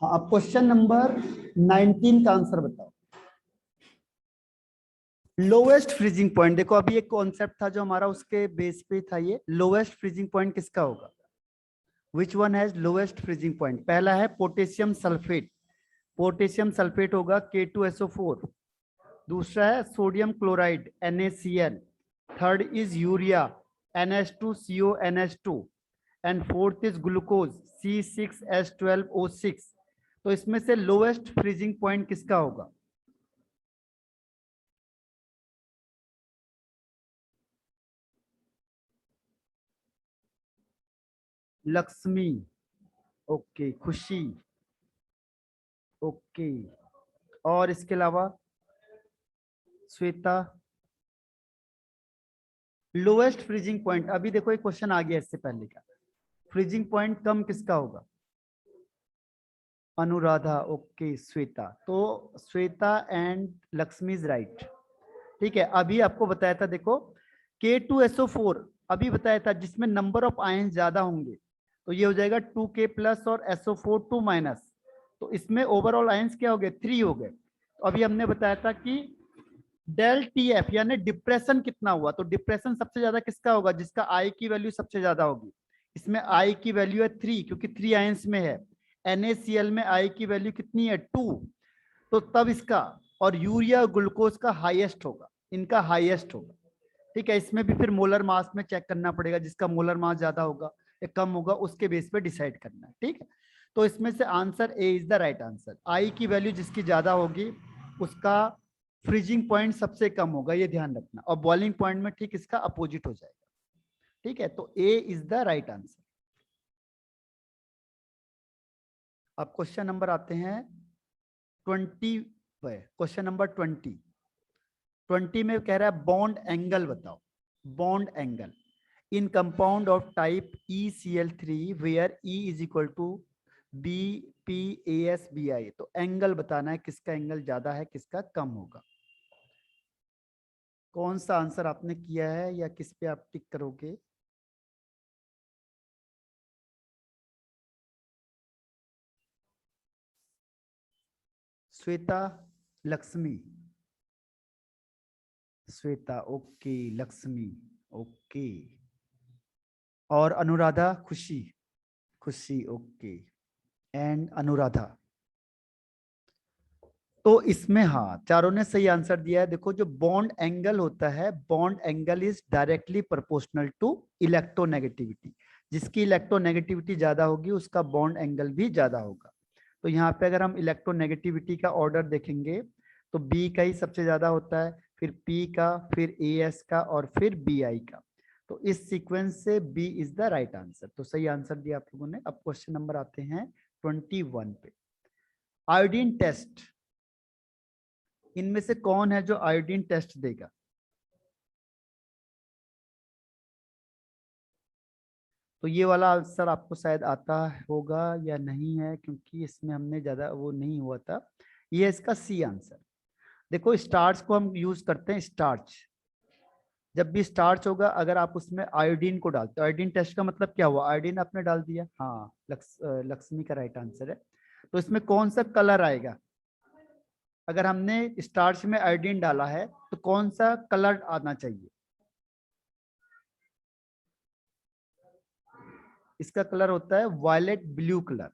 हाँ, अब question number 19 का आंसर बताओ। लोवेस्ट फ्रीजिंग पॉइंट, देखो अभी एक कॉन्सेप्ट था जो हमारा उसके बेस पे था, ये लोवेस्ट फ्रीजिंग पॉइंट किसका होगा? विच one has lowest freezing point? पहला है पोटेशियम सल्फेट, पोटेशियम सल्फेट होगा K2SO4। दूसरा है sodium chloride NaCl। Third is urea NH2CONH2 and fourth is glucose C6H12O6। तो इसमें से लोवेस्ट फ्रीजिंग पॉइंट किसका होगा? लक्ष्मी, ओके, खुशी, ओके, और इसके अलावा श्वेता। लोवेस्ट फ्रीजिंग पॉइंट, अभी देखो एक क्वेश्चन आ गया इससे पहले का, फ्रीजिंग पॉइंट कम किसका होगा? अनुराधा, ओके, श्वेता। तो Shweta and Lakshmi is right. ठीक है, अभी आपको बताया था, देखो K2SO4 अभी बताया था जिसमें नंबर ऑफ आयन ज्यादा होंगे, तो ये हो जाएगा 2K प्लस और SO4 2 माइनस। तो इसमें ओवरऑल आयंस क्या हो गए? 3 हो गए। तो अभी हमने बताया था कि डेल TF यानी डिप्रेशन कितना हुआ, तो डिप्रेशन सबसे ज्यादा किसका होगा? जिसका I की वैल्यू सबसे ज्यादा होगी। इसमें I की वैल्यू है 3 क्योंकि 3 आयंस में है। NaCl में I की वैल्यू कितनी है? 2। तो तब इसका और यूरिया ग्लूकोज का हाईएस्ट होगा, इनका हाईएस्ट होगा। ठीक है, इसमें भी फिर मोलर मास में चेक करना पड़ेगा, जिसका मोलर मास ज्यादा होगा या कम होगा उसके बेस पे डिसाइड करना है। ठीक है, तो इसमें से answer A is the right answer. I की वैल्यू जिसकी ज्यादा होगी उसका फ्रीजिंग पॉइंट सबसे कम होगा, ये ध्यान रखना, और बॉइलिंग पॉइंट में ठीक इसका अपोजिट हो जाएगा। ठीक है, तो ए इज द राइट आंसर। अब क्वेश्चन नंबर आते हैं 20 पे। क्वेश्चन नंबर 20 में कह रहा है बॉन्ड एंगल बताओ। Bond angle in compound of type ECl3 where E is equal to BPASBI। तो एंगल बताना है, किसका एंगल ज्यादा है किसका कम होगा। कौन सा आंसर आपने किया है या किस पे आप टिक करोगे? श्वेता, लक्ष्मी, श्वेता, ओके, लक्ष्मी, ओके, और अनुराधा, खुशी, खुशी, ओके, एंड अनुराधा। तो इसमें हाँ चारों ने सही आंसर दिया है। देखो जो बॉन्ड एंगल होता है, bond angle is directly proportional to electronegativity. जिसकी इलेक्ट्रोनेगेटिविटी ज्यादा होगी उसका बॉन्ड एंगल भी ज्यादा होगा। तो यहाँ पे अगर हम इलेक्ट्रोनेगेटिविटी का ऑर्डर देखेंगे तो बी का ही सबसे ज्यादा होता है, फिर पी का, फिर एस का, और फिर BI का। तो इस सीक्वेंस से B is the right answer. तो सही आंसर दिया आप लोगों ने। अब क्वेश्चन नंबर आते हैं 21 पे। आयोडीन टेस्ट, इनमें से कौन है जो आयोडीन टेस्ट देगा? तो ये वाला आंसर आपको शायद आता होगा या नहीं है, क्योंकि इसमें हमने ज्यादा वो नहीं हुआ था। ये इसका सी आंसर। देखो स्टार्च को हम यूज करते हैं, स्टार्च जब भी स्टार्च होगा अगर आप उसमें आयोडीन को डालते हो, आयोडीन टेस्ट का मतलब क्या हुआ? आयोडीन आपने डाल दिया, हाँ, लक्ष्मी का राइट आंसर है। तो इसमें कौन सा कलर आएगा? अगर हमने स्टार्च में आयोडीन डाला है तो कौन सा कलर आना चाहिए? इसका कलर होता है वायलेट ब्लू कलर।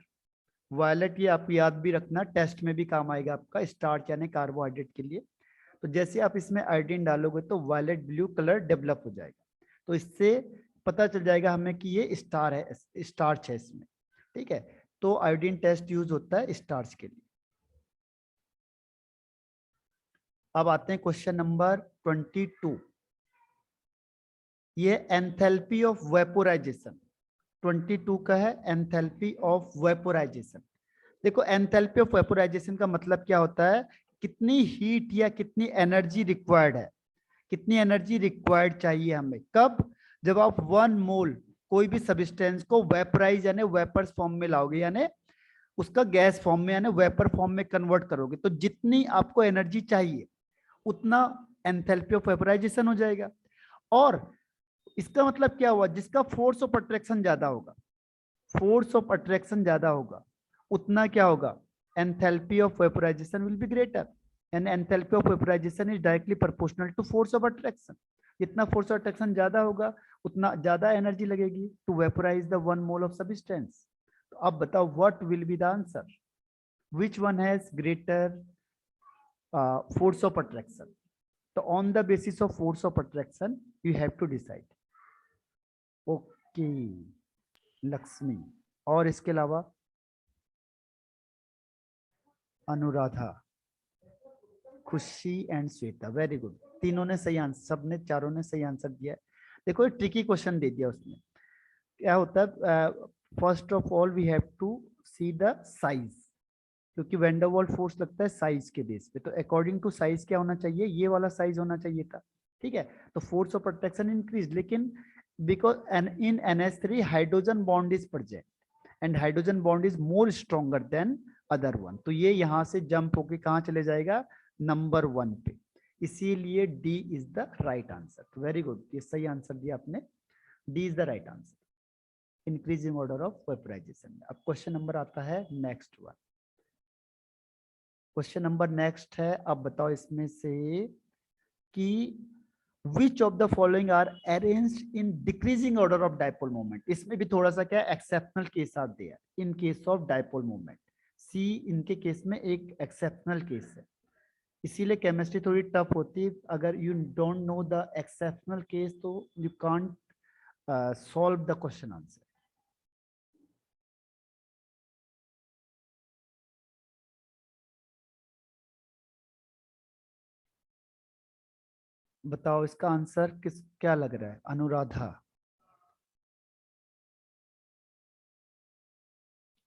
वायलेट, ये आप याद भी रखना, टेस्ट में भी काम आएगा आपका, स्टार्च यानी कार्बोहाइड्रेट के लिए। तो जैसे आप इसमें आयोडीन डालोगे तो वायलेट ब्लू कलर डेवलप हो जाएगा। तो इससे पता चल जाएगा हमें कि ये स्टार है, स्टार्च है इसमें। ठीक है, तो आयोडीन टेस्ट यूज होता है स्टार्च के लिए। अब आते हैं क्वेश्चन नंबर 22। ये एंथैल्पी ऑफ वेपोराइजेशन 22 का है, एंथैल्पी ऑफ वेपोराइजेशन। देखो एंथैल्पी ऑफ वेपोराइजेशन का मतलब क्या होता है? कितनी हीट या कितनी एनर्जी रिक्वायर्ड है, कितनी एनर्जी रिक्वायर्ड चाहिए हमें, कब? जब आप 1 मोल कोई भी सब्सटेंस को वेपराइज यानी वेपर्स फॉर्म में लाओगे, यानी उसका गैस फॉर्म में यानी वेपर फॉर्म में कन्वर्ट करोगे, तो जितनी आपको एनर्जी चाहिए उतना एंथैल्पी ऑफ वेपोराइजेशन हो जाएगा। और इसका मतलब क्या हुआ? जिसका फोर्स ऑफ अट्रैक्शन ज्यादा होगा, फोर्स ऑफ अट्रैक्शन ज्यादा होगा, उतना क्या होगा, enthalpy of vaporization will be greater, and enthalpy of vaporization is directly proportional to force of attraction. जितना फोर्स ऑफ अट्रैक्शन ज्यादा होगा उतना ज्यादा एनर्जी लगेगी to vaporize the 1 mole of substance. तो अब बताओ what will be the answer, which one has greater force of attraction? तो on the basis of force of attraction you have to decide. Okay, Lakshmi, और इसके अलावा अनुराधा, खुशी and Shweta, very good, तीनों ने सही आंसर, सबने चारों ने सही आंसर दिया है। देखो ये ट्रिकी क्वेश्चन दे दिया उसने। क्या होता है, first of all we have to see the size, क्योंकि वेंडरवॉल्स फोर्स लगता है साइज के बेस पे, तो अकॉर्डिंग टू साइज क्या होना चाहिए, ये वाला साइज होना चाहिए था। ठीक है, तो फोर्स ऑफ अट्रैक्शन इंक्रीज, लेकिन because in NH3 hydrogen bond is present and hydrogen bond is more stronger than other one, तो ये यहां से जंप होके कहां चले जाएगा, नंबर 1 पे, इसीलिए D is the right answer. Very good, ये सही आंसर दिया आपने, D is the right answer, increasing order of vaporisation. अब क्वेश्चन नंबर आता है next one, question number next है, अब बताओ इसमें से कि which of the following are arranged in decreasing order of dipole moment। इसमें भी थोड़ा सा क्या exceptional case are there in case of dipole moment, see इनके केस में एक एक्सेप्शनल केस है, इसीलिए केमिस्ट्री थोड़ी टफ होती है। अगर you don't know the exceptional case तो you can't solve the question answer. बताओ इसका आंसर किस, क्या लग रहा है, अनुराधा,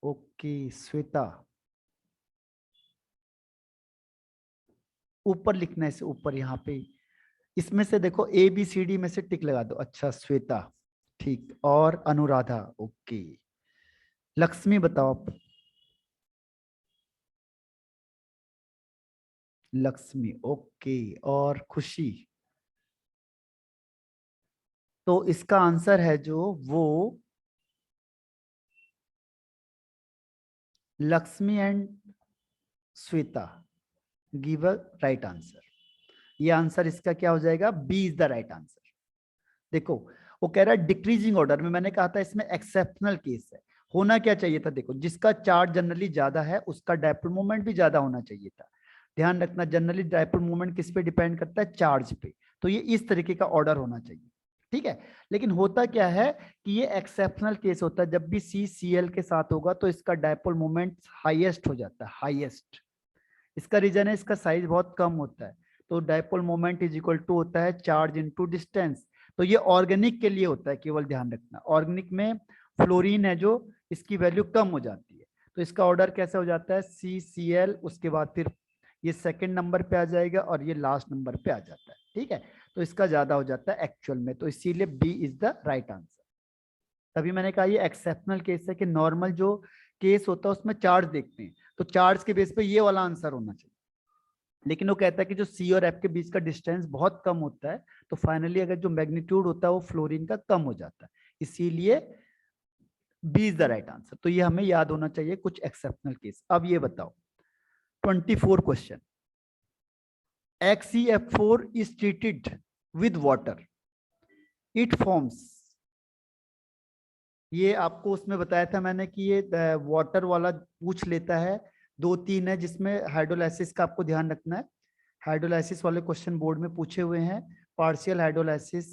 ओके, श्वेता, ऊपर लिखना है इसे, ऊपर यहाँ पे इसमें से देखो ABCD में से टिक लगा दो, अच्छा श्वेता, ठीक, और अनुराधा, ओके, लक्ष्मी बताओ आप, लक्ष्मी, ओके, और खुशी, तो इसका आंसर है जो वो Lakshmi and Shweta give a right answer, ये आंसर इसका क्या हो जाएगा, B is the right answer. देखो वो कह रहा है डिक्रीजिंग ऑर्डर में, मैंने कहा था इसमें एक्सेप्शनल केस है, होना क्या चाहिए था, देखो जिसका चार्ज जनरली ज्यादा है उसका डायपोल मोमेंट भी ज्यादा होना चाहिए था। ध्यान रखना जनरली डायपोल मोमेंट किस पे डिपेंड करता है, चार्ज पे, तो ये इस तरीके का ऑर्डर होना चाहिए। ठीक है, लेकिन होता क्या है कि ये एक्सेप्शनल केस होता है, जब भी CCl के साथ होगा तो इसका डायपोल मोमेंट हाईएस्ट हो जाता है, हाईएस्ट। इसका रीजन है इसका साइज बहुत कम होता है, तो dipole moment is equal to होता है चार्ज इनटू डिस्टेंस। तो ये ऑर्गेनिक के लिए होता है, केवल ध्यान रखना, ऑर्गेनिक में फ्लोरीन है जो इसकी वैल्यू कम हो जाती है, तो इसका ऑर्डर कैसे हो जाता है CCl, उसके बाद फिर ये सेकंड नंबर पे आ जाएगा और ये लास्ट नंबर पे आ जाता है। ठीक है, तो इसका ज्यादा हो जाता है एक्चुअल में, तो इसीलिए B is the right answer. तभी मैंने कहा ये एक्सेप्शनल केस है कि नॉर्मल जो केस होता है उसमें चार्ज देखते हैं, तो चार्ज के बेस पे ये वाला आंसर होना चाहिए, लेकिन वो कहता है कि जो सी और एफ के बीच का डिस्टेंस बहुत कम होता है, तो फाइनली अगर जो मैग्नीट्यूड होता है वो फ्लोरीन का कम हो जाता है, इसीलिए B is the right answer. तो ये हमें याद होना चाहिए कुछ एक्सेप्शनल केस। अब ये बताओ 24 question, XeF4 is treated with water, it forms, ये आपको उसमें बताया था मैंने कि ये वाटर वाला पूछ लेता है, 2-3 है जिसमें हाइड्रोलाइसिस का आपको ध्यान रखना है, हाइड्रोलाइसिस वाले क्वेश्चन बोर्ड में पूछे हुए हैं, पार्शियल हाइड्रोलाइसिस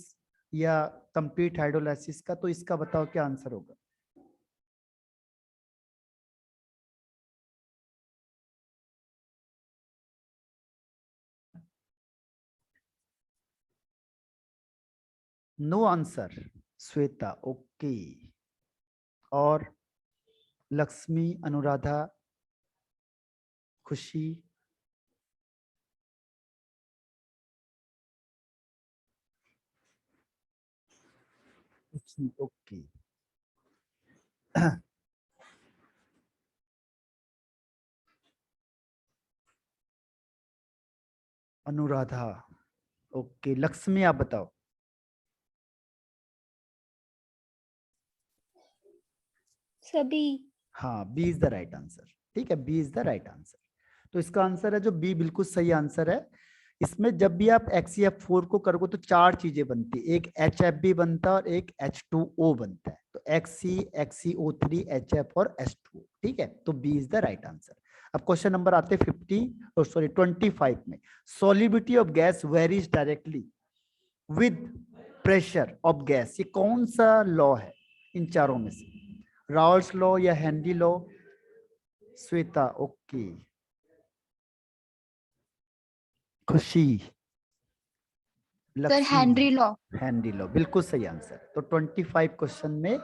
या कंप्लीट हाइड्रोलाइसिस का, तो इसका बताओ क्या आंसर होगा। नो आंसर, श्वेता, ओके, और लक्ष्मी, अनुराधा, खुशी, ओके, अनुराधा, ओके, लक्ष्मी आप बताओ। सभी। हाँ, B is the right answer. ठीक है, B is the right answer. तो इसका आंसर है जो बी, बिल्कुल सही आंसर है। इसमें जब भी आप XeF4 को करोगे तो चार चीजें बनती है, एक HFB बनता है और एक H2O बनता है। तो Xe, XeO3, HF और H2O। ठीक है, तो B is the right answer. अब क्वेश्चन नंबर आते हैं 25 में। Solubility of gas varies directly with pressure of gas. ये कौन सा लॉ है इन चारों में से? राउल्स लॉ या Henry law? Shweta, okay. Khushi, sir Lakshmi, Henry law. Henry law, बिल्कुल सही आंसर। तो 25 क्वेश्चन में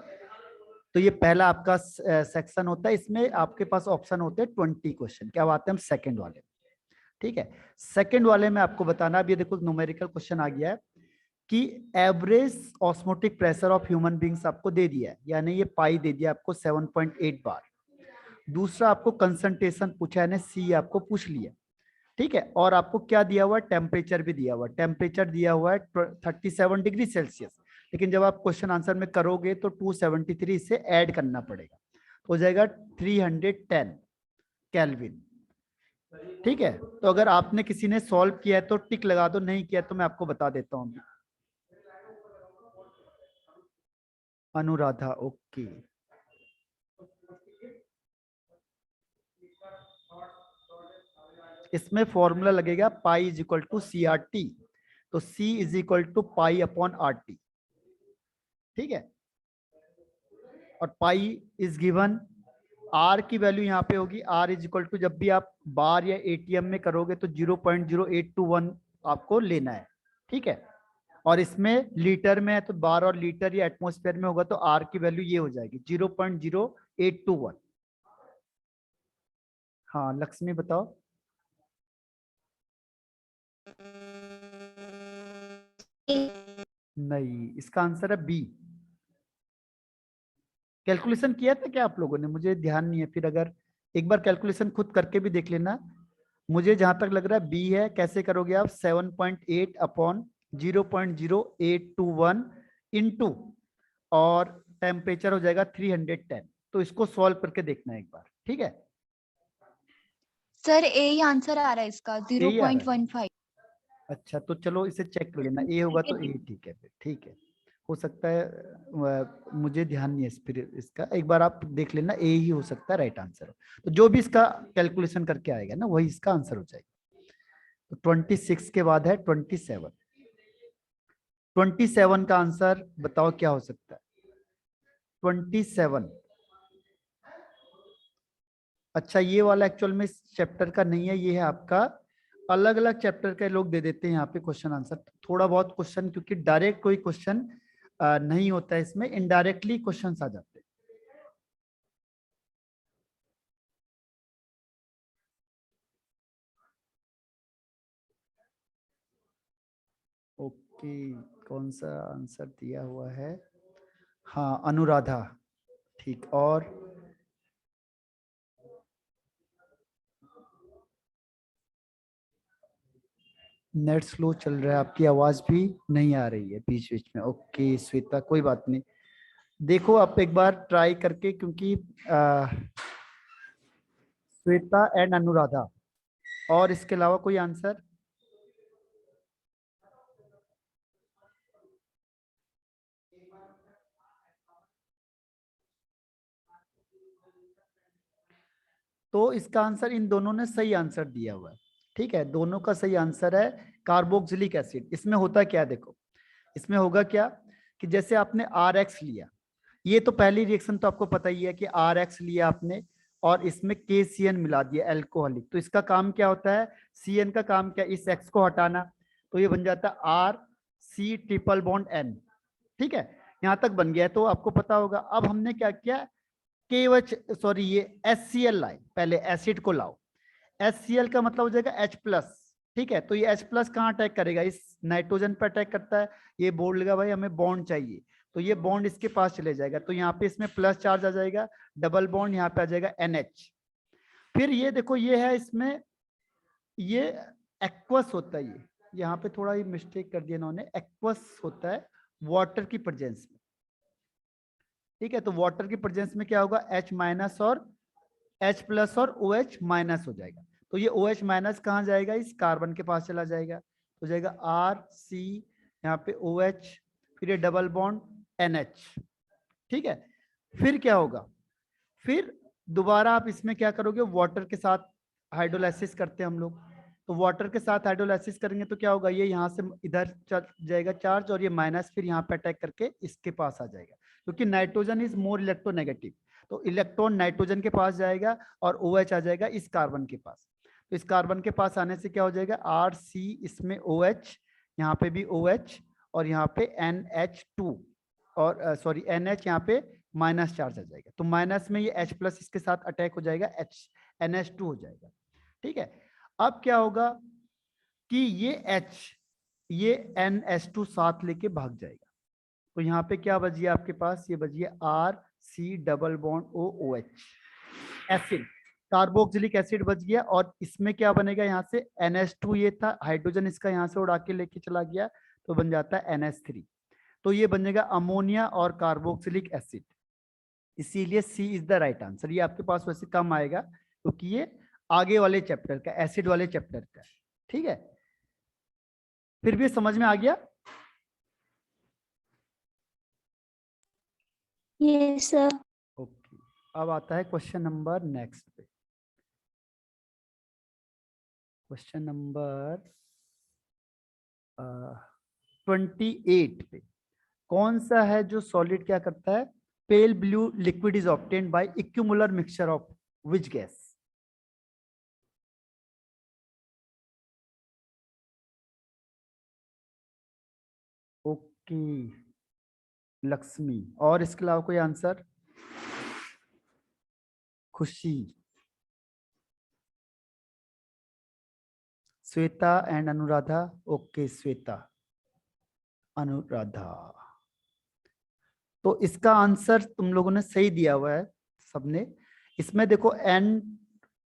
तो ये पहला आपका सेक्शन होता है, इसमें आपके पास ऑप्शन होते हैं 20 क्वेश्चन। क्या बात है, हम सेकंड वाले। ठीक है, सेकंड वाले में आपको बताना, अब ये देखो न्यूमेरिकल क्वेश्चन आ गया है कि average osmotic pressure of human beings आपको दे दिया है, यानी ये पाई दे दिया आपको 7.8 बार। दूसरा आपको कंसंट्रेशन पूछा है, सी आपको पूछ लिया। ठीक है, और आपको क्या दिया हुआ है, टेम्परेचर भी दिया हुआ है। टेम्परेचर दिया हुआ है 37 डिग्री सेल्सियस, लेकिन जब आप क्वेश्चन आंसर में करोगे तो 273 से ऐड करना पड़ेगा, तो हो जाएगा 310 केल्विन। ठीक है, तो अगर आपने किसी ने सॉल्व किया है तो टिक लगा दो, नहीं किया तो मैं आपको बता देता हूं। अनुराधा, ओके। इसमें फॉर्मूला लगेगा pi is equal to CRT, तो C is equal to pi upon RT। ठीक है, और पाई इज गिवन, R की वैल्यू यहाँ पे होगी, R इज इक्वल टू, जब भी आप बार या ATM में करोगे तो 0.0821 आपको लेना है। ठीक है, और इसमें लीटर में है तो बार और लीटर या एटमॉस्फेयर में होगा तो R की वैल्यू ये हो जाएगी 0.0821। हाँ लक्ष्मी बताओ। नहीं, इसका आंसर है बी। कैलकुलेशन किया था क्या आप लोगों ने? मुझे ध्यान नहीं है, फिर अगर एक बार कैलकुलेशन खुद करके भी देख लेना। मुझे जहां तक लग रहा है बी है। कैसे करोगे आप? 7.8 अपॉन 0.0821 इंटू, और टेम्परेचर हो जाएगा 310। तो इसको सॉल्व करके देखना एक बार। ठीक है, सर ए ही आंसर आ रहा है इसका, यही आ रहा है। 0.15। अच्छा, तो चलो इसे चेक कर लेना, ए होगा तो ए, ठीक है फिर। ठीक है, हो सकता है मुझे ध्यान नहीं है फिर इसका, एक बार आप देख लेना, ए ही हो सकता है राइट आंसर। तो जो भी इसका कैलकुलेशन करके आएगा ना, वही इसका आंसर हो जाएगा। तो 26 के बाद है 27। 27 का आंसर बताओ क्या हो सकता है? 27, अच्छा ये वाला एक्चुअल में इस चैप्टर का नहीं है, ये है आपका अलग अलग चैप्टर के लोग दे देते हैं यहाँ पे क्वेश्चन आंसर। थोड़ा बहुत क्वेश्चन, क्योंकि डायरेक्ट कोई क्वेश्चन नहीं होता है इसमें, इनडायरेक्टली क्वेश्चंस आ जाते हैं। ओके, कौन सा आंसर दिया हुआ है? हाँ अनुराधा, ठीक। और नेट स्लो चल रहा है, आपकी आवाज भी नहीं आ रही है बीच बीच में। ओके श्वेता, कोई बात नहीं, देखो आप एक बार ट्राई करके, क्योंकि श्वेता एंड अनुराधा, और इसके अलावा कोई आंसर? तो इसका आंसर, इन दोनों ने सही आंसर दिया हुआ है। ठीक है, दोनों का सही आंसर है कार्बोक्सिलिक एसिड। इसमें होता क्या है देखो, इसमें होगा क्या कि जैसे आपने RX लिया, ये तो पहली रिएक्शन तो आपको पता ही है कि RX लिया आपने और इसमें KCN मिला दिया एल्कोहलिक, तो इसका काम क्या होता है? CN का काम क्या, इस X को हटाना, तो ये बन जाता है RC ट्रिपल बॉन्ड N। ठीक है, यहां तक बन गया, तो आपको पता होगा। अब हमने क्या किया, केवच सॉरी ये HCl लाए, पहले एसिड को लाओ। HCl का मतलब हो जाएगा H+। ठीक है, तो ये H+ कहाँ अटैक करेगा? इस नाइट्रोजन पर अटैक करता है। ये बोल लेगा भाई हमें बॉन्ड चाहिए, तो ये बॉन्ड इसके पास चले जाएगा, तो यहाँ पे इसमें प्लस चार्ज आ जाएगा, डबल बॉन्ड यहाँ पे आ जाएगा NH। फिर ये देखो, ये है इसमें, ये एक्वस होता है, ये यहाँ पे थोड़ा ही मिस्टेक कर दिया इन्होंने, एक्वस होता है वाटर की प्रेजेंस में। ठीक है, तो वाटर की प्रेजेंस में क्या होगा, H माइनस और H प्लस और OH माइनस हो जाएगा। तो ये OH माइनस कहाँ जाएगा, इस कार्बन के पास चला जाएगा, तो जाएगा RC, यहाँ पे OH, फिर ये डबल बॉन्ड NH। ठीक है, फिर क्या होगा, फिर दोबारा आप इसमें क्या करोगे, वाटर के साथ हाइड्रोलाइसिस करते हैं हम लोग, तो वाटर के साथ हाइड्रोलाइसिस करेंगे तो क्या होगा, ये यहाँ से इधर चल जाएगा चार्ज और ये माइनस फिर यहाँ पे अटैक करके इसके पास आ जाएगा, क्योंकि नाइट्रोजन इज मोर इलेक्ट्रोनेगेटिव, तो इलेक्ट्रॉन नाइट्रोजन के पास जाएगा और OH आ जाएगा इस कार्बन के पास। तो इस कार्बन के पास आने से क्या हो जाएगा, RC, इसमें OH, यहाँ पे भी OH और यहाँ पे NH2 और सॉरी NH, यहाँ पे माइनस चार्ज आ जाएगा, तो माइनस में ये H प्लस इसके साथ अटैक हो जाएगा, NH2 हो जाएगा। ठीक है, अब क्या होगा कि ये H, ये NH2 साथ लेके भाग जाएगा, तो यहाँ पे क्या बचिए आपके पास, ये बचिए RC double bond OH, acid, carboxylic acid बच गया, और इसमें क्या बनेगा, यहाँ से NH2 ये था, हाइड्रोजन इसका यहाँ से उड़ा के लेके चला गया, तो बन जाता है NH3, तो ये बनेगा अमोनिया और कार्बोक्सिलिक एसिड, इसीलिए सी इज द राइट आंसर। ये आपके पास वैसे कम आएगा क्योंकि ये आगे वाले चैप्टर का, एसिड वाले चैप्टर का। ठीक है, फिर भी समझ में आ गया? Yes sir. ओके, अब आता है क्वेश्चन नंबर नेक्स्ट पे, क्वेश्चन नंबर 28 पे, कौन सा है जो सॉलिड क्या करता है, pale blue liquid is obtained by equimolar mixture of which gas? Okay Lakshmi, और इसके अलावा कोई answer? Khushi, Shweta and Anuradha. Okay Shweta, Anuradha, तो इसका आंसर तुम लोगों ने सही दिया हुआ है सबने। इसमें देखो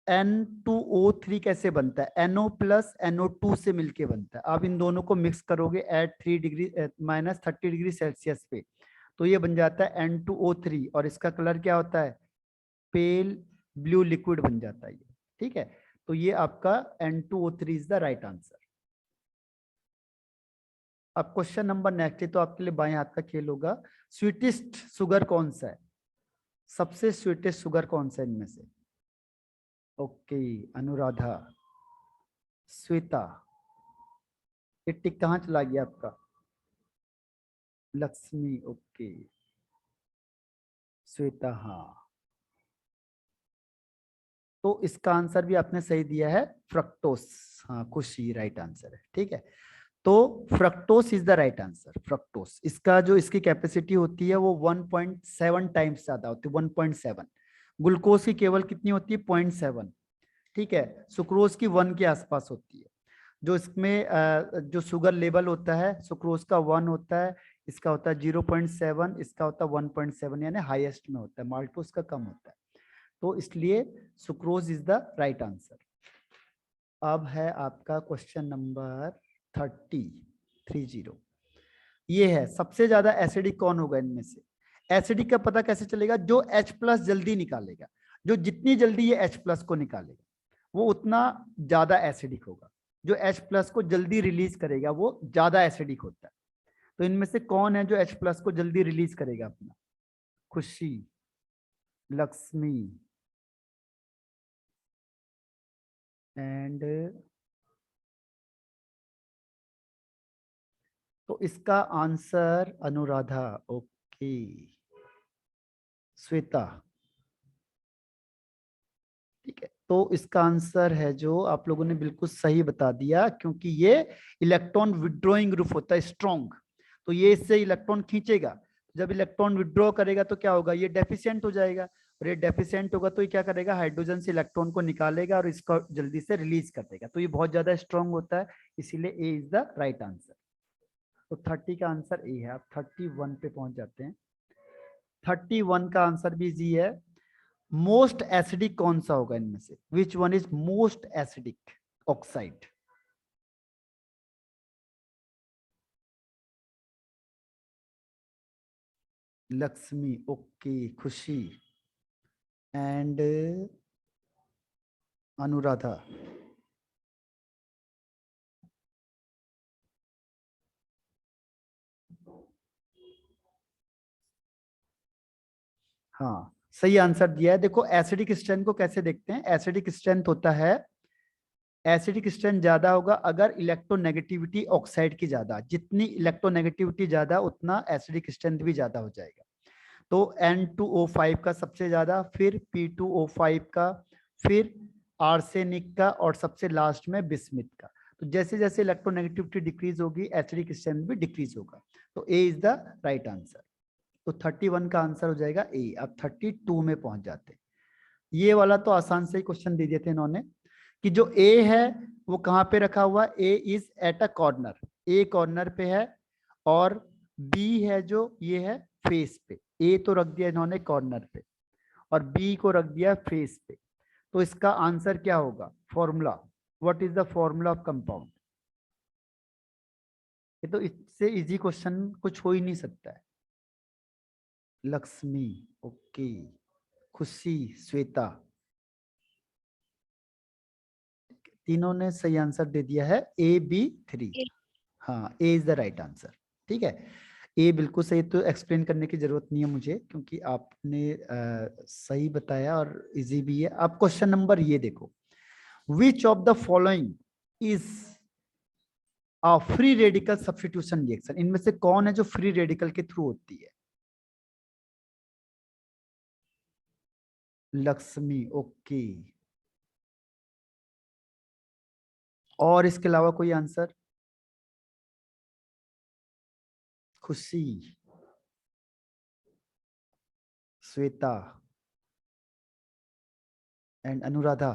N2O3 कैसे बनता है, NO प्लस NO2 से मिलके बनता है, आप इन दोनों को मिक्स करोगे at 3 degree minus 30 degree Celsius पे, तो ये बन जाता है N2O3, और इसका कलर क्या होता है, पेल ब्लू लिक्विड बन जाता है ये। ठीक है, तो ये आपका N2O3 is the right answer. अब क्वेश्चन नंबर नेक्स्ट है, तो आपके लिए बाएं हाथ का खेल होगा, स्वीटेस्ट शुगर कौन सा है, सबसे स्वीटेस्ट शुगर कौन सा है इनमें से? ओके अनुराधा, श्वेता, ये टिक कहाँ चला गया आपका, लक्ष्मी, ओके श्वेता, हाँ, तो इसका आंसर भी आपने सही दिया है, फ्रक्टोस, हाँ खुशी राइट आंसर है। ठीक है, तो fructose is the right answer, fructose, इसका जो इसकी कैपेसिटी होती है वो 1.7 टाइम्स ज्यादा होती है, 1.7। ग्लूकोज की केवल कितनी होती है, 0.7। ठीक है, सुक्रोज की 1 के आसपास होती है। जो इसमें जो शुगर लेवल होता है, सुक्रोज का 1 होता है, इसका होता है 0.7, इसका होता है 1.7, यानी हाईएस्ट में होता है, माल्टोस का कम होता है, तो इसलिए sucrose is the right answer. अब है आपका क्वेश्चन नंबर 30। ये है सबसे ज्यादा एसिडिक कौन होगा इनमें से, एसिडिक का पता कैसे चलेगा, जो H प्लस जल्दी निकालेगा, जो जितनी जल्दी ये H प्लस को निकालेगा वो उतना ज्यादा एसिडिक होगा, जो H प्लस को जल्दी रिलीज करेगा वो ज्यादा एसिडिक होता है। तो इनमें से कौन है जो H प्लस को जल्दी रिलीज करेगा अपना, खुशी, लक्ष्मी एंड, तो इसका आंसर अनुराधा, ओके श्वेता। ठीक है, तो इसका आंसर है जो आप लोगों ने बिल्कुल सही बता दिया, क्योंकि ये इलेक्ट्रॉन विड्रॉइंग ग्रुप होता है स्ट्रॉन्ग, तो ये इससे इलेक्ट्रॉन खींचेगा, जब इलेक्ट्रॉन विड्रॉ करेगा तो क्या होगा, ये डेफिशिएंट हो जाएगा, और ये डेफिशिएंट होगा तो ये क्या करेगा, हाइड्रोजन से इलेक्ट्रॉन को निकालेगा और इसको जल्दी से रिलीज कर देगा, तो ये बहुत ज्यादा स्ट्रॉन्ग होता है, इसीलिए ए इज द राइट आंसर। तो 30 का आंसर ए है, आप 31 पे पहुंच जाते हैं। 31 का आंसर भी जी है। मोस्ट एसिडिक कौन सा होगा इनमें से, which one is most acidic oxide? Lakshmi, okay, खुशी एंड अनुराधा। हाँ, सही आंसर दिया है। देखो एसिडिक स्ट्रेंथ को कैसे देखते हैं। एसिडिक स्ट्रेंथ होता है, एसिडिक स्ट्रेंथ ज्यादा होगा अगर इलेक्ट्रोनेगेटिविटी ऑक्साइड की ज्यादा, जितनी इलेक्ट्रोनेगेटिविटी ज्यादा उतना एसिडिक स्ट्रेंथ भी ज्यादा हो जाएगा। तो N2O5 का सबसे ज्यादा, फिर P2O5 का, फिर आर्सेनिक का, और सबसे लास्ट में बिस्मिथ का। तो जैसे जैसे इलेक्ट्रोनेगेटिविटी डिक्रीज होगी एसिडिक स्ट्रेंथ भी डिक्रीज होगा। तो ए इज द राइट आंसर। तो 31 का आंसर हो जाएगा ए। अब 32 में पहुंच जाते हैं। ये वाला तो आसान से ही क्वेश्चन दे दिए थे इन्होंने कि जो ए है वो कहाँ पे रखा हुआ, A is at a corner, A corner पे है, और बी है जो ये है फेस पे। ए तो रख दिया इन्होंने कॉर्नर पे और बी को रख दिया फेस पे। तो इसका आंसर क्या होगा, formula, what is the formula of compound. ये तो इससे इजी क्वेश्चन कुछ हो ही नहीं सकता है। लक्ष्मी, ओके, खुशी, श्वेता, तीनों ने सही आंसर दे दिया है, AB3। ए। हाँ, ए इज द राइट आंसर। ठीक है, ए बिल्कुल सही। तो एक्सप्लेन करने की जरूरत नहीं है मुझे, क्योंकि आपने सही बताया और इजी भी है। अब क्वेश्चन नंबर ये देखो, which of the following is a free radical substitution reaction. इनमें से कौन है जो फ्री रेडिकल के थ्रू होती है। लक्ष्मी, ओके, और इसके अलावा कोई आंसर। खुशी, श्वेता एंड अनुराधा।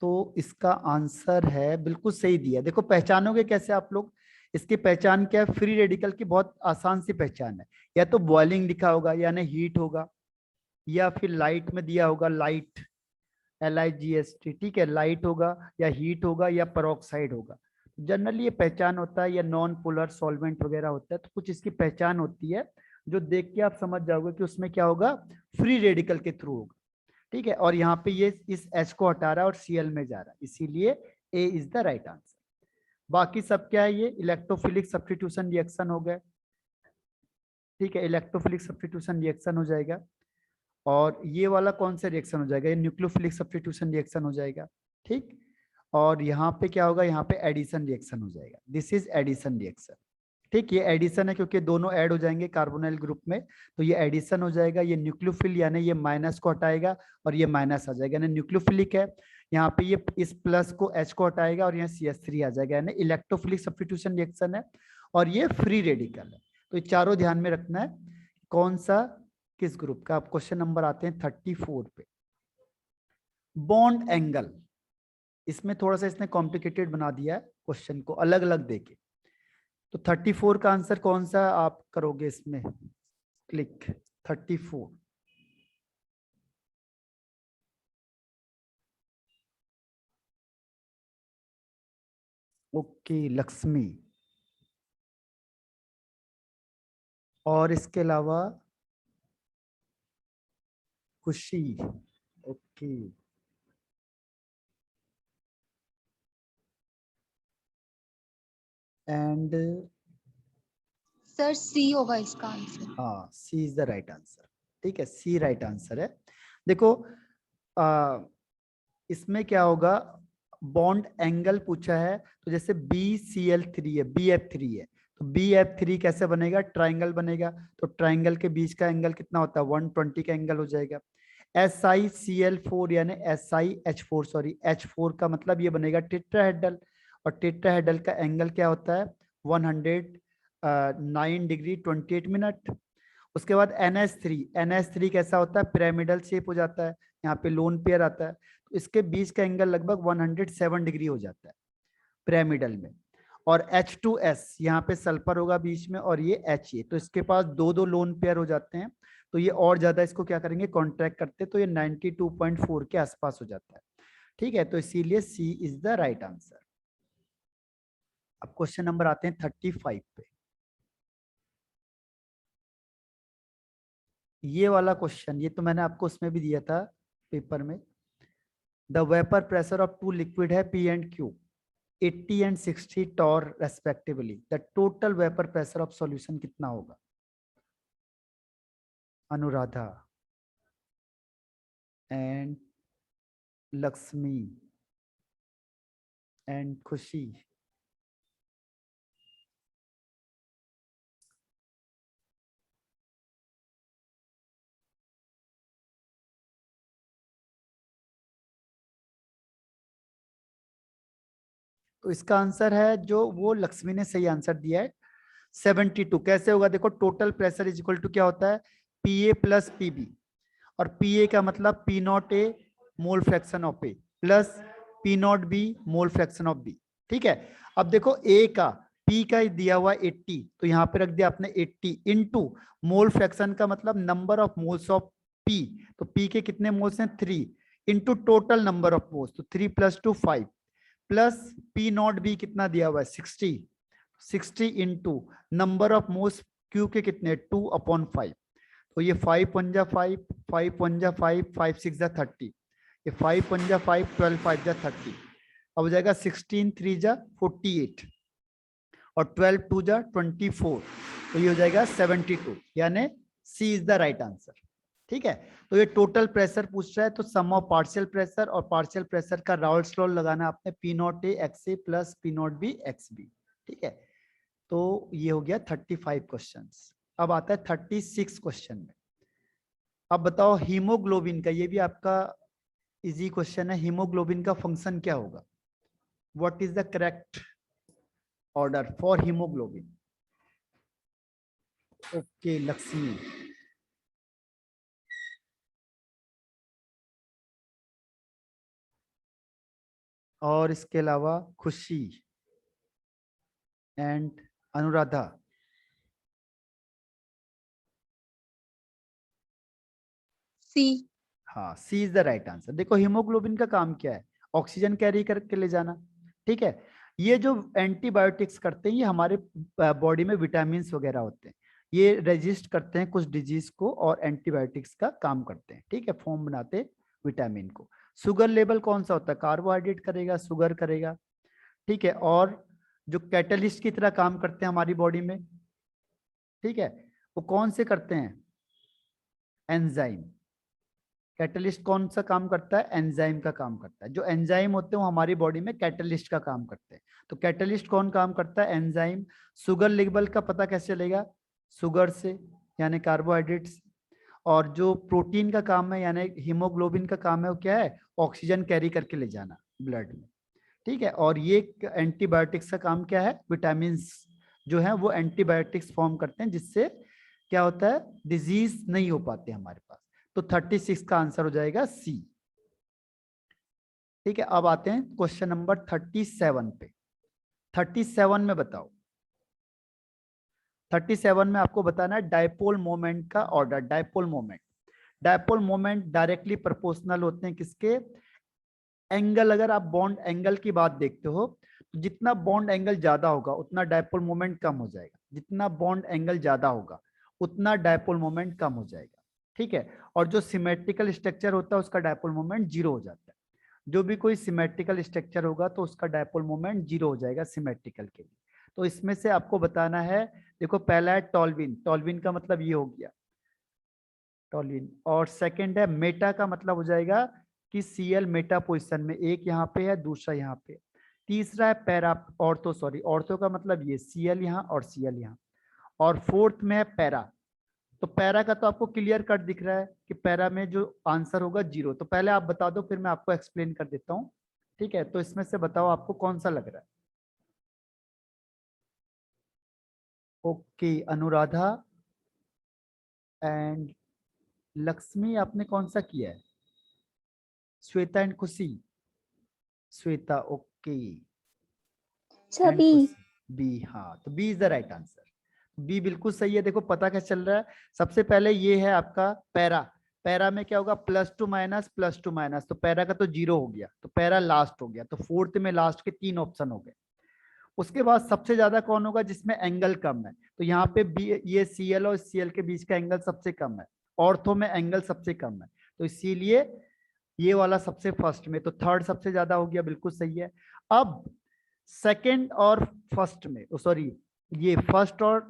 तो इसका आंसर है, बिल्कुल सही दिया। देखो पहचानोगे कैसे आप लोग, इसकी पहचान क्या है, फ्री रेडिकल की बहुत आसान सी पहचान है। या तो बॉइलिंग लिखा होगा यानी हीट होगा, या फिर लाइट में दिया होगा, लाइट, LIGHT, ठीक है, लाइट होगा, या हीट होगा, या पेरोक्साइड होगा। जनरली ये पहचान होता है, या नॉन पोलर सॉल्वेंट वगैरह होता है। तो कुछ इसकी पहचान होती है जो देख के आप समझ जाओगे कि उसमें क्या होगा, फ्री रेडिकल के थ्रू होगा। ठीक है, और यहाँ पे ये इस H को हटा रहा है और Cl में जा रहा है, इसीलिए ए इज द राइट आंसर। बाकी सब क्या है, ये इलेक्ट्रोफिलिक सब्स्टिट्यूशन रिएक्शन हो गए। ठीक है, इलेक्ट्रोफिलिक सब्स्टिट्यूशन रिएक्शन हो जाएगा। और ये वाला कौन सा रिएक्शन हो जाएगा, ये न्यूक्लियोफिलिक सब्स्टिट्यूशन रिएक्शन हो जाएगा। ठीक, और यहाँ पे क्या होगा, यहाँ पे एडिशन रिएक्शन हो जाएगा। This is addition reaction. ठीक, ये एडिशन है क्योंकि दोनों ऐड हो जाएंगे कार्बोनाइल ग्रुप में, तो ये एडिशन हो जाएगा। ये न्यूक्लियोफिल यानी ये माइनस को हटाएगा और ये माइनस आ जाएगा, यानी न्यूक्लियोफिलिक है। यहाँ पे ये इस प्लस को H को हटाएगा और यहाँ CH3 आ जाएगा, यानी इलेक्ट्रोफिलिक सब्स्टिट्यूशन रिएक्शन है। और ये फ्री रेडिकल है। तो ये चारों ध्यान में रखना है, कौन सा किस ग्रुप का। अब क्वेश्चन नंबर आते हैं 34 पे। बॉन्ड एंगल, इसमें थोड़ा सा इसने कॉम्प्लिकेटेड बना दिया है क्वेश्चन को, अलग अलग देके। तो 34 का आंसर कौन सा आप करोगे इसमें, क्लिक 34। ओके, लक्ष्मी, और इसके अलावा खुशी, ओके, एंड सर सी होगा इसका आंसर। हाँ, सी इज द राइट आंसर। ठीक है, सी राइट आंसर है। देखो इसमें क्या होगा, बॉन्ड एंगल पूछा है, तो जैसे BCl3 है, BF3 है, तो BF3 कैसे बनेगा, ट्राइंगल बनेगा। तो ट्राइंगल के बीच का एंगल कितना होता है, 120 का एंगल हो जाएगा। SiCl4 यानी SiH4, सॉरी H4 का मतलब ये बनेगा टेट्राहेड्रल, और टेट्राहेड्रल का एंगल क्या होता है, 109 डिग्री 28 मिनट। उसके बाद NH3 कैसा होता है, पिरामिडल शेप हो जाता है, यहाँ पे लोन पेयर आता है। तो इसके बीच का एंगल लगभग 107 डिग्री हो जाता है पिरामिडल में। और H2S यहाँ पे सल्फर होगा बीच में, और ये Ha, तो इसके पास दो दो लोन पेयर हो जाते हैं। तो ये और ज्यादा इसको क्या करेंगे, कॉन्ट्रैक्ट करते, तो ये 92.4 के आसपास हो जाता है। ठीक है, तो इसीलिए सी इज द राइट आंसर। अब क्वेश्चन नंबर आते हैं 35 पे। ये वाला क्वेश्चन, ये तो मैंने आपको उसमें भी दिया था पेपर में। The vapour pressure of two liquid है P and Q 80 and 60 torr respectively, the total vapour pressure of solution कितना होगा? अनुराधा एंड लक्ष्मी एंड खुशी। तो इसका आंसर है, जो वो लक्ष्मी ने सही आंसर दिया है, 72। कैसे होगा देखो, total pressure is equal to क्या होता है, P A plus P B, और पी ए का मतलब P naught A mole fraction of A plus P naught B mole fraction of B. ठीक है, अब देखो ए का, पी का दिया हुआ 80, तो यहाँ पे रख दिया आपने 80 इंटू मोल फ्रैक्शन का मतलब number of moles of P, तो पी के कितने मोल्स हैं 3, into total number of moles, तो 3 + 2 5, प्लस पी नॉट बी कितना दिया हुआ है 60 into number of moles Q के कितने 2/5, तो ये 5 1 जा 5, 5 1 जा 5, 5 6 जा 30, ये 5 1 जा 5, 12 5 जा 30, अब हो जाएगा 16 3 जा 48 और 12 2 जा 24, तो ये हो जाएगा 72, यानी सी इज द राइट आंसर। ठीक है, तो ये टोटल प्रेशर पूछ रहा है, तो सम ऑफ पार्शियल प्रेशर और पार्शियल प्रेशर का राउल्स लॉ लगाना आपने, P naught A X A plus P naught B X B. ठीक है, तो ये हो गया 35 क्वेश्चंस। अब आता है 36 क्वेश्चन में। अब बताओ हीमोग्लोबिन का, ये भी आपका इजी क्वेश्चन है, हीमोग्लोबिन का फंक्शन क्या होगा? What is the correct order for haemoglobin? Okay Lakshmi, और इसके अलावा खुशी एंड अनुराधा। सी। हाँ, सी इज द राइट आंसर। देखो हीमोग्लोबिन का काम क्या है, ऑक्सीजन कैरी करके ले जाना। ठीक है, ये जो एंटीबायोटिक्स करते हैं, ये हमारे बॉडी में विटामिन वगैरह होते हैं, ये रेजिस्ट करते हैं कुछ डिजीज को और एंटीबायोटिक्स का काम करते हैं। ठीक है, फॉर्म बनाते विटामिन को। शुगर लेवल कौन सा होता है, कार्बोहाइड्रेट करेगा, शुगर करेगा। ठीक है, और जो कैटलिस्ट की तरह काम करते हैं हमारी बॉडी में, ठीक है, वो कौन से करते हैं, एंजाइम। कैटलिस्ट कौन सा काम करता है, एंजाइम का काम करता है। जो एंजाइम होते हैं वो हमारी बॉडी में कैटलिस्ट का काम करते हैं। तो कैटलिस्ट कौन काम करता है, एंजाइम। शुगर लेवल का पता कैसे चलेगा, शुगर से यानी कार्बोहाइड्रेट से। और जो प्रोटीन का काम है यानी हीमोग्लोबिन का काम है, वो क्या है, ऑक्सीजन कैरी करके ले जाना ब्लड में। ठीक है, और ये एंटीबायोटिक्स का काम क्या है, विटामिन जो है वो एंटीबायोटिक्स फॉर्म करते हैं, जिससे क्या होता है, डिजीज नहीं हो पाते हमारे पास। तो 36 का आंसर हो जाएगा सी। ठीक है, अब आते हैं क्वेश्चन नंबर 37 पे। 37 में बताओ, 37 में आपको बताना है डायपोल मोमेंट का order. Dipole moment directly proportional होते हैं किसके, एंगल। अगर आप बॉन्ड एंगल की बात देखते हो, तो जितना बॉन्ड एंगल ज्यादा होगा उतना डायपोल मोमेंट कम हो जाएगा, जितना बॉन्ड एंगल ज्यादा होगा उतना डायपोल मोमेंट कम हो जाएगा। ठीक है, और जो सिमेट्रिकल स्ट्रक्चर होता है उसका डायपोल मोमेंट 0 हो जाता है। जो भी कोई सिमेट्रिकल स्ट्रक्चर होगा तो उसका डायपोल मोमेंट 0 हो जाएगा सिमेट्रिकल के लिए। तो इसमें से आपको बताना है, देखो पहला है टॉल्विन, टॉल्विन का मतलब ये हो गया टॉल्विन, और सेकंड है मेटा का मतलब हो जाएगा कि सीएल मेटा पोजीशन में, एक यहाँ पे है दूसरा यहाँ पे। तीसरा है पैरा ऑर्थो, सॉरी ऑर्थो का मतलब ये सीएल यहाँ और सीएल यहाँ, और फोर्थ में है पैरा। तो पैरा का तो आपको क्लियर कट दिख रहा है कि पैरा में जो आंसर होगा 0। तो पहले आप बता दो, फिर मैं आपको एक्सप्लेन कर देता हूँ। ठीक है, तो इसमें से बताओ आपको कौन सा लग रहा है। ओके अनुराधा एंड लक्ष्मी, आपने कौन सा किया है, श्वेता एंड खुशी। श्वेता ओके एंड सभी। खुशी बी, हाँ तो B is the right answer. B बिल्कुल सही है। देखो पता क्या चल रहा है, सबसे पहले ये है आपका पैरा, पैरा में क्या होगा +2 - +2 तो पैरा का तो 0 हो गया, तो पैरा लास्ट हो गया, तो फोर्थ में लास्ट के 3 ऑप्शन हो गए। उसके बाद सबसे ज्यादा कौन होगा जिसमें एंगल कम है, तो यहाँ पे ये Cl और Cl के बीच का एंगल सबसे कम है, ऑर्थो में एंगल सबसे कम है, तो इसीलिए ये वाला सबसे फर्स्ट में, तो थर्ड सबसे ज्यादा हो गया, बिल्कुल सही है। अब सेकंड और फर्स्ट में, सॉरी ये फर्स्ट और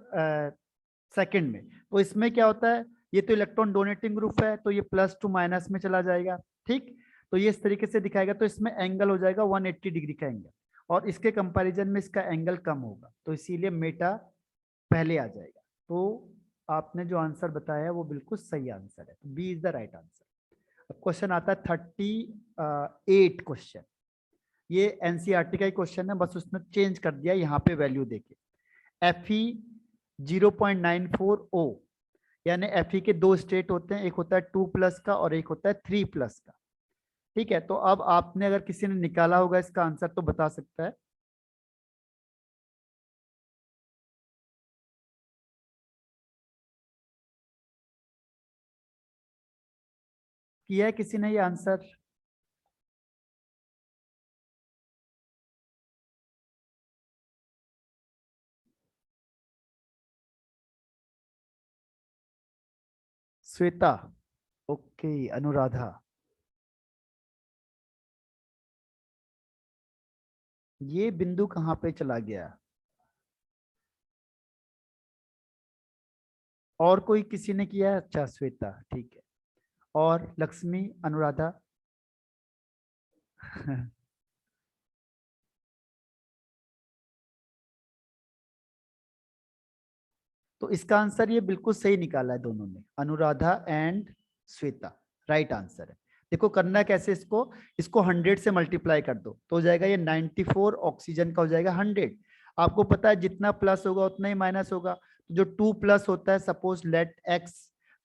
सेकंड में, तो इसमें क्या होता है, ये तो इलेक्ट्रॉन डोनेटिंग ग्रुप है, तो ये प्लस टू माइनस में चला जाएगा, ठीक। तो ये इस तरीके से दिखाएगा, तो इसमें एंगल हो जाएगा 180 डिग्री का एंगल, और इसके कंपैरिजन में इसका एंगल कम होगा, तो इसीलिए मेटा पहले आ जाएगा। तो आपने जो आंसर बताया है वो बिल्कुल सही आंसर है, तो B is the right answer. अब क्वेश्चन आता है 38 क्वेश्चन, ये एनसीईआरटी का ही क्वेश्चन है, बस उसने चेंज कर दिया यहाँ पे वैल्यू देके। Fe 0.94 O, यानी Fe के दो स्टेट होते हैं, एक होता है 2+ का और एक होता है 3+ का, ठीक है। तो अब आपने अगर किसी ने निकाला होगा इसका आंसर तो बता सकता है। किया है किसी ने ये आंसर? श्वेता, ओके, अनुराधा, ये बिंदु कहाँ पे चला गया? और कोई किसी ने किया है? अच्छा श्वेता, ठीक है। और लक्ष्मी, अनुराधा? तो इसका आंसर ये बिल्कुल सही निकाला है दोनों ने, Anuradha and Shweta, right answer है। देखो करना कैसे, इसको इसको 100 से मल्टीप्लाई कर दो तो हो जाएगा ये 94, ऑक्सीजन का हो जाएगा 100। आपको पता है जितना प्लस होगा उतना ही माइनस होगा, तो जो 2+ होता है, सपोज लेट x,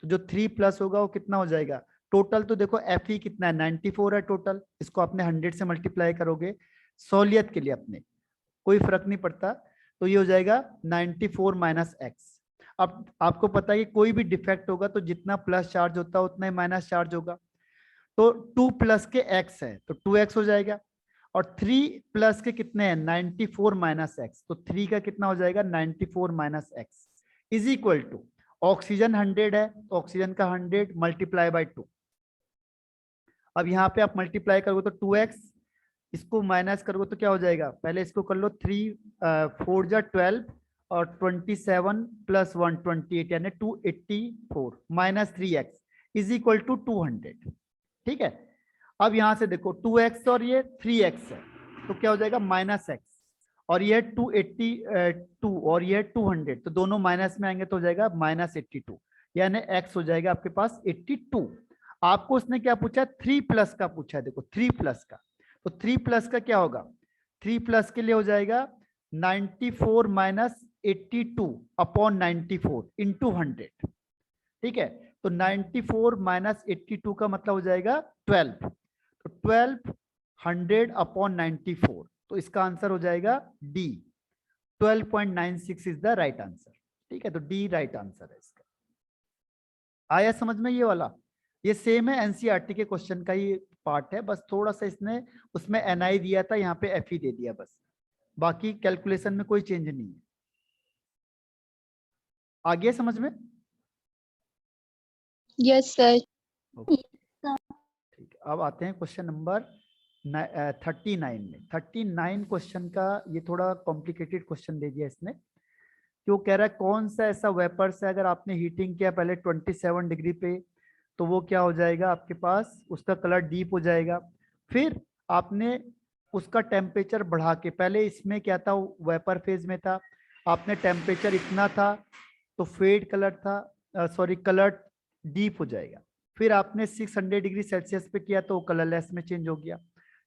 तो जो 3+ होगा वो कितना हो जाएगा टोटल। तो देखो Fe कितना है, 94 है टोटल, इसको आपने 100 से मल्टीप्लाई करोगे सहूलियत के लिए अपने, कोई फर्क नहीं पड़ता, तो ये हो जाएगा 94 माइनस एक्स। अब आपको पता है कि कोई भी डिफेक्ट होगा तो जितना प्लस चार्ज होता है उतना ही माइनस चार्ज होगा, तो 2+ के x है तो 2x हो जाएगा, और 3+ के कितने हैं 94 माइनस एक्स, तो 3 का कितना हो जाएगा 94 minus X is equal to, oxygen 100 है तो ऑक्सीजन का 100 मल्टीप्लाई बाई 2। अब यहाँ पे आप मल्टीप्लाई करोगे तो 2x, इसको माइनस करोगे तो क्या हो जाएगा, पहले इसको कर लो, 3 4 जा 12 और 27 प्लस 1 28, यानी 284 minus 3x is equal to 200, ठीक है। अब यहां से देखो 2x और ये 3x है, तो क्या हो जाएगा माइनस x, और ये 282 और ये 200, तो दोनों माइनस में आएंगे तो हो जाएगा माइनस 82, यानी x हो जाएगा आपके पास 82। आपको उसने क्या पूछा, 3+ का पूछा है, देखो 3+ का, तो 3+ का क्या होगा, 3+ के लिए हो जाएगा 94 माइनस 82 अपॉन 94 इंटू 100, ठीक है। तो 94 माइनस 82 का मतलब हो जाएगा 12, तो 12 100 अपॉन 94, तो इसका आंसर हो जाएगा D, 12.96 is the right answer, ठीक है। तो डी राइट आंसर है इसका। आया समझ में ये वाला? ये सेम है एनसीईआरटी के क्वेश्चन का ही पार्ट है, बस थोड़ा सा इसने उसमें एनआई दिया था, यहाँ पे एफई दे दिया बस, बाकी कैलकुलेशन में कोई चेंज नहीं है। आ गया समझ में? Yes sir. ठीक है, अब आते हैं क्वेश्चन नंबर 39 में। 39 क्वेश्चन का ये थोड़ा कॉम्प्लिकेटेड क्वेश्चन दे दिया इसने, क्यों कह रहा है कौन सा ऐसा वेपर से अगर आपने हीटिंग किया पहले 27 डिग्री पे, तो वो क्या हो जाएगा आपके पास, उसका कलर डीप हो जाएगा। फिर आपने उसका टेम्परेचर बढ़ा के, पहले इसमें क्या था वेपर फेज में था, आपने टेम्परेचर इतना था तो फेड कलर था, सॉरी कलर डीप हो जाएगा। फिर आपने 600 डिग्री सेल्सियस पे किया तो वो कलरलेस में चेंज हो गया,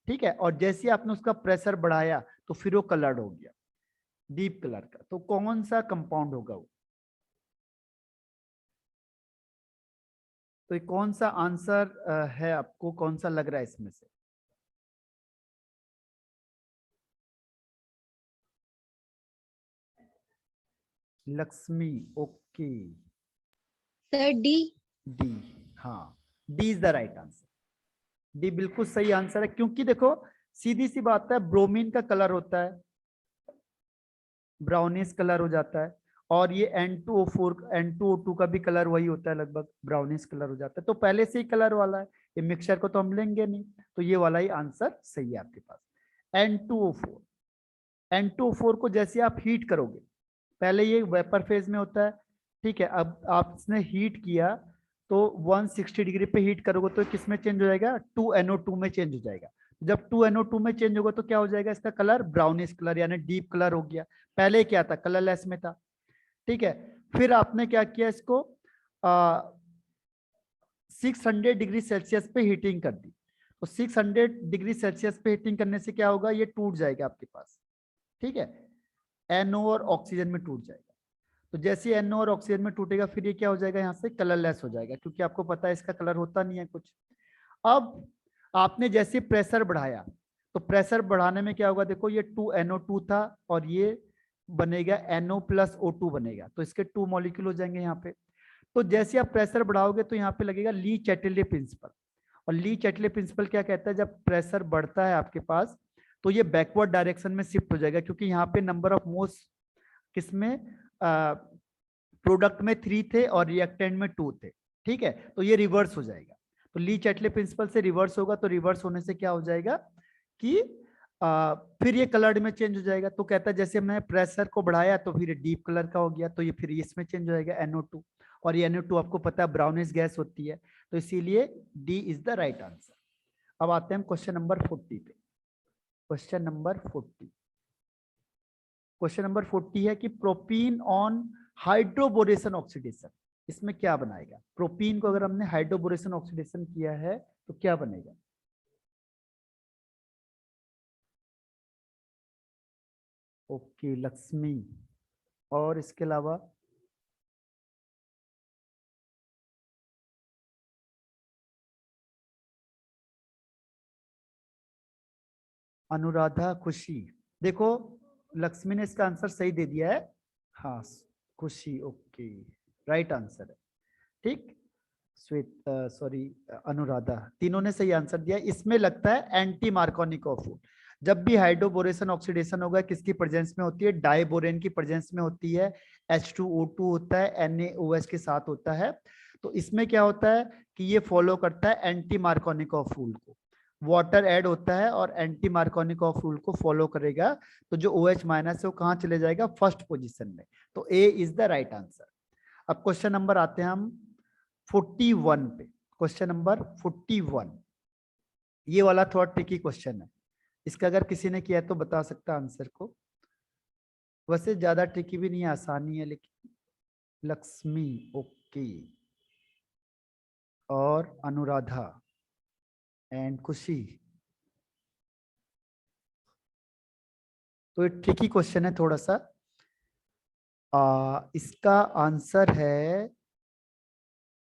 ठीक है। और जैसे ही आपने उसका प्रेशर बढ़ाया तो फिर वो कलर्ड हो गया डीप कलर का, तो कौन सा कंपाउंड होगा वो? तो ये कौन सा आंसर है, आपको कौन सा लग रहा है इसमें से? Lakshmi, okay, sir D. D, हाँ, D is the right answer. D बिल्कुल सही आंसर है, क्योंकि देखो सीधी सी बात है, ब्रोमीन का कलर होता है ब्राउनिश कलर हो जाता है। और ये N2O4 N2O2 का भी कलर वही होता है, लगभग ब्राउनिश कलर हो जाता है। तो पहले से ही कलर वाला है, ये मिक्सचर को तो हम लेंगे नहीं, तो ये वाला ही आंसर सही है आपके पास, N2O4। N2O4 को जैसे आप हीट करोगे, पहले ये वेपर फेज में होता है, ठीक है, अब आपने हीट किया तो 160 डिग्री पे हीट करोगे तो किस में चेंज हो जाएगा, 2NO2 में चेंज हो जाएगा। जब 2NO2 में चेंज होगा तो क्या हो जाएगा, इसका कलर ब्राउनिश कलर यानी डीप कलर हो गया। पहले क्या था, कलरलेस में था, ठीक है। फिर आपने क्या किया, इसको 600 डिग्री सेल्सियस पे हीटिंग कर दी। तो 600 डिग्री सेल्सियस पे हीटिंग करने से क्या होगा, ये टूट जाएगा आपके पास, ठीक है, NO और ऑक्सीजन में टूट जाएगा। तो जैसे NO और ऑक्सीजन में टूटेगा फिर ये क्या हो जाएगा, यहाँ से कलरलेस हो जाएगा, क्योंकि आपको पता है इसका कलर होता नहीं है कुछ। अब आपने जैसे प्रेशर बढ़ाया, तो प्रेशर बढ़ाने में क्या होगा, देखो ये 2NO2 था और ये बनेगा NO+O2 बनेगा, तो इसके 2 मॉलिक्यूल हो जाएंगे यहाँ पे। तो जैसे आप प्रेशर बढ़ाओगे तो यहाँ पे लगेगा ली चैटले प्रिंसिपल। और ली चैटले प्रिंसिपल क्या कहता है, जब प्रेशर बढ़ता है आपके पास तो ये बैकवर्ड डायरेक्शन में शिफ्ट हो जाएगा, क्योंकि यहाँ पे नंबर ऑफ मोल्स किसमें, प्रोडक्ट में 3 थे और रिएक्टेंट में 2 थे, ठीक है, तो ये रिवर्स हो जाएगा। तो ली चैटले प्रिंसिपल से रिवर्स होगा, तो रिवर्स होने से क्या हो जाएगा कि फिर ये कलर्ड में चेंज हो जाएगा। तो कहता है जैसे मैं प्रेशर को बढ़ाया तो फिर डीप कलर का हो गया, तो ये फिर इसमें चेंज हो जाएगा NO2, और ये NO2 आपको पता है ब्राउनिश गैस होती है, तो इसीलिए D is the right answer. अब आते हैं क्वेश्चन नंबर 40 पे। क्वेश्चन नंबर 40, क्वेश्चन नंबर 40 है कि प्रोपीन ऑन हाइड्रोबोरेशन ऑक्सीडेशन, इसमें क्या बनाएगा। प्रोपीन को अगर हमने हाइड्रोबोरेशन ऑक्सीडेशन किया है तो क्या बनेगा। ओके लक्ष्मी, और इसके अलावा अनुराधा, खुशी। देखो लक्ष्मी ने इसका आंसर सही दे दिया है, हाँ खुशी, ओके राइट आंसर है, ठीक। श्वेत, सॉरी, अनुराधा, तीनों ने सही आंसर दिया। इसमें लगता है एंटी मार्कोनिक ऑफ, जब भी हाइड्रोबोरेशन ऑक्सीडेशन होगा किसकी प्रेजेंस में होती है, डाइबोरेन की प्रेजेंस में होती है, H2O2 होता है, NaOH के साथ होता है। तो इसमें क्या होता है कि ये फॉलो करता है एंटी मार्कोनिक ऑफ रूल को, वाटर ऐड होता है और एंटी मार्कोनिक ऑफ रूल को फॉलो करेगा, तो जो OH माइनस है वो कहाँ चले जाएगा, फर्स्ट पोजिशन में। तो ए इज द राइट आंसर। अब क्वेश्चन नंबर आते हैं हम 41 पे। क्वेश्चन नंबर 41, ये वाला थोड़ा ट्रिकी क्वेश्चन है, इसका अगर किसी ने किया तो बता सकता आंसर को, वैसे ज्यादा ट्रिकी भी नहीं है, आसानी है लेकिन। लक्ष्मी, ओके, और अनुराधा एंड खुशी, तो ये ट्रिकी क्वेश्चन है थोड़ा सा। इसका आंसर है,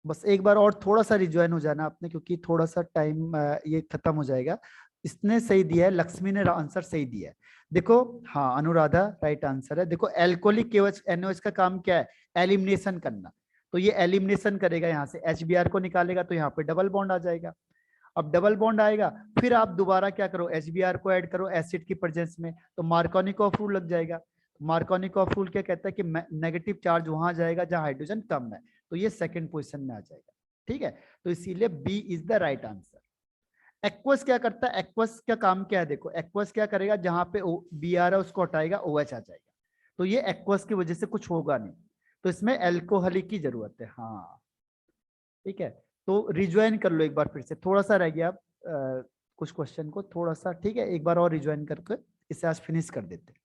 बस एक बार और थोड़ा सा रिज्वाइन हो जाना आपने, क्योंकि थोड़ा सा टाइम ये खत्म हो जाएगा। इसने सही दिया है, लक्ष्मी ने आंसर सही दिया है। देखो हाँ अनुराधा राइट आंसर है। देखो एल्कोहलिक NaOH का काम क्या है, एलिमिनेशन करना, तो ये एलिमिनेशन करेगा, यहाँ से HBr को निकालेगा तो यहाँ पे डबल बॉन्ड आ जाएगा। अब डबल बॉन्ड आएगा फिर आप दोबारा क्या करो, HBr को ऐड करो एसिड की प्रेजेंस में, तो मार्कोनिक ऑफ रूल लग जाएगा। मार्कोनिक ऑफ रूल क्या कहता है कि नेगेटिव चार्ज वहां जाएगा जहां हाइड्रोजन कम है, तो ये सेकंड पोजीशन में आ जाएगा, ठीक है। तो इसीलिए B is the right answer. एक्वस क्या करता है, एक्वस का काम क्या है, देखो एक्वस क्या करेगा, जहां पे Br है उसको हटाएगा, OH आ जाएगा, तो ये एक्वस की वजह से कुछ होगा नहीं, तो इसमें एल्कोहलिक की जरूरत है, हाँ ठीक है। तो रिज्वाइन कर लो एक बार फिर से, थोड़ा सा रह गया कुछ क्वेश्चन को थोड़ा सा, ठीक है, एक बार और रिज्वाइन करके इसे आज फिनिश कर देते हैं।